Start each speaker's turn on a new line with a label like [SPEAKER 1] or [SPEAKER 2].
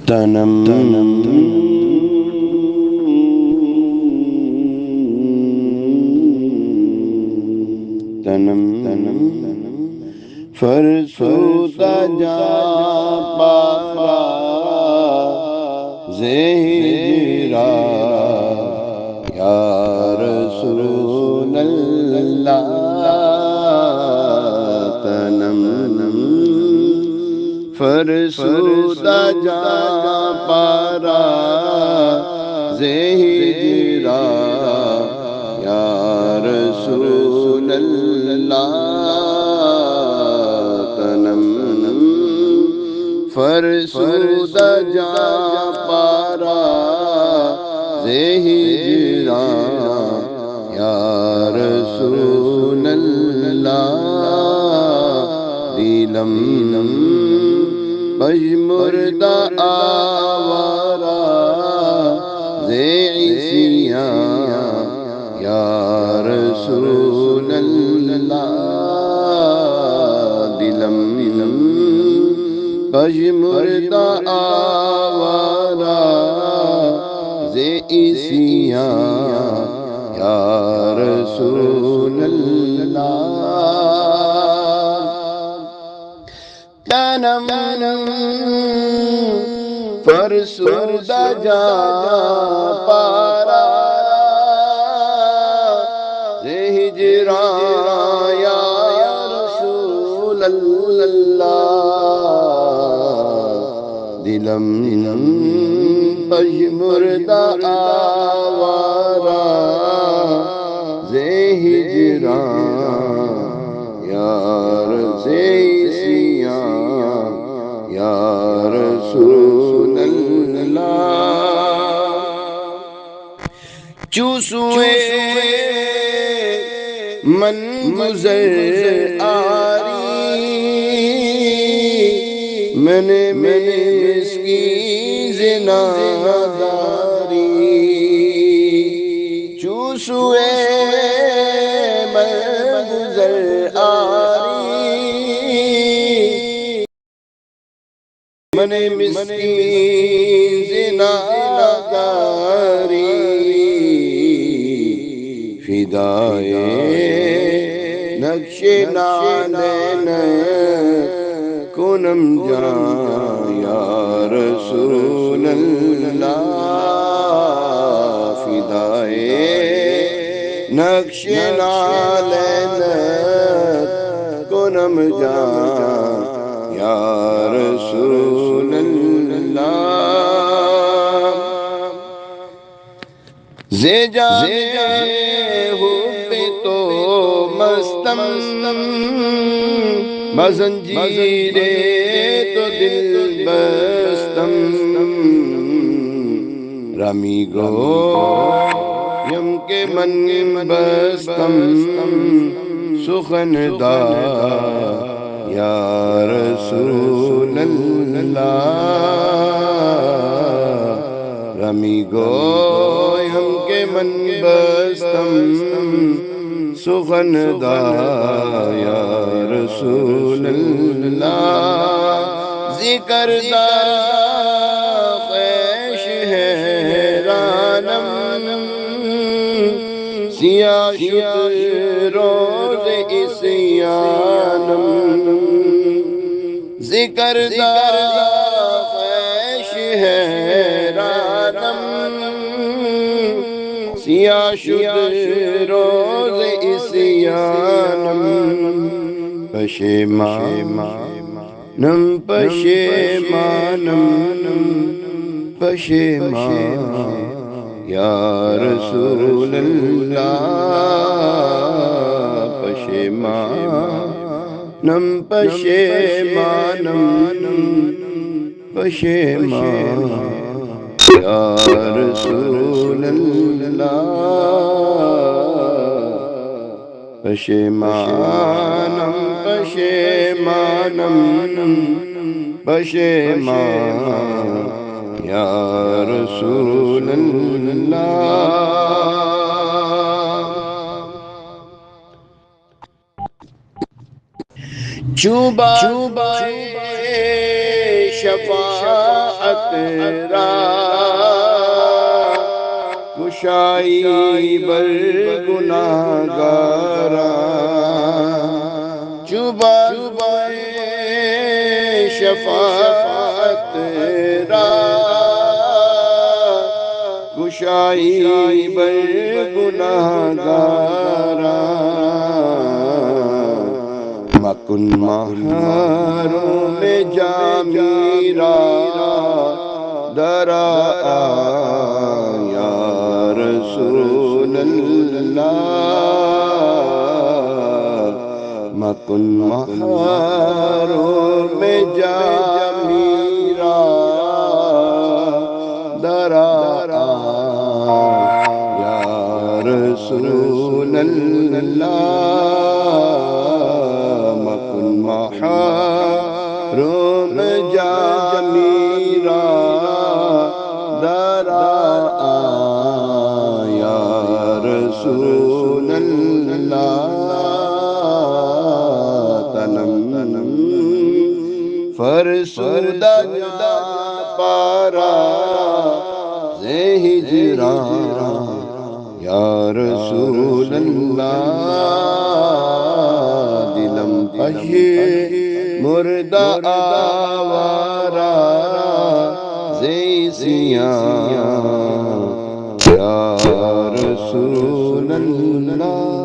[SPEAKER 1] تنم فرسودہ جا پارا زہرا یا رسول اللہ تنم فرسودہ جا پارا زہرا یا رسول اللہ فرسودہ جا پارا زہرا یا رسول اللہ دیلم بجمردہ آوارا زیعسیاں یا رسول اللہ دلم بجمردہ آوارا زیعسیاں یا رسول اللہ تنم فرسودہ جا پارا ہجرا یا رسول اللہ دلم پژمردہ آوارا ہجرا یار زیسیاں یا رسول اللہ چوسوے من گزر آری من مسکی زناداری چوسوے من گزر آری من مسکی زناداری فدائے نقش نالین کنم جان یا رسول اللہ فدائے نقش نالین کنم جان یا رسول اللہ زیجا تو مستم بزنجیر تو دل بستم رمی گو یم کے من بستم سخن دا یا رسول اللہ رمی گو یم کے من بستم سخن دا یا رسول اللہ ذکر دا خیش حیرانم سیاہ شد روز اسیانم ذکر دا خیش حیرانم سیاہ شد روز اسیانم پشیمانم پشیمان یا رسول اللہ پشیمانم پشیمان یا رسول اللہ پشیمانم پشیمان یا رسول اللہ چوبا شفاعت را گشائی بر گناہگاران چوبائے شفاعت را گشائی بر گناہگاران مکن محروم جامیرا درا یا رسول اللہ مکن محروم جامیرا درا یا رسول اللہ مکن محروم جامیرا درا یا رسول اللہ تنم فرسودہ جا پارا زے ہجران یا رسول اللہ دلم پہی مردہ آوارا زے سیاں یا رسول اللہ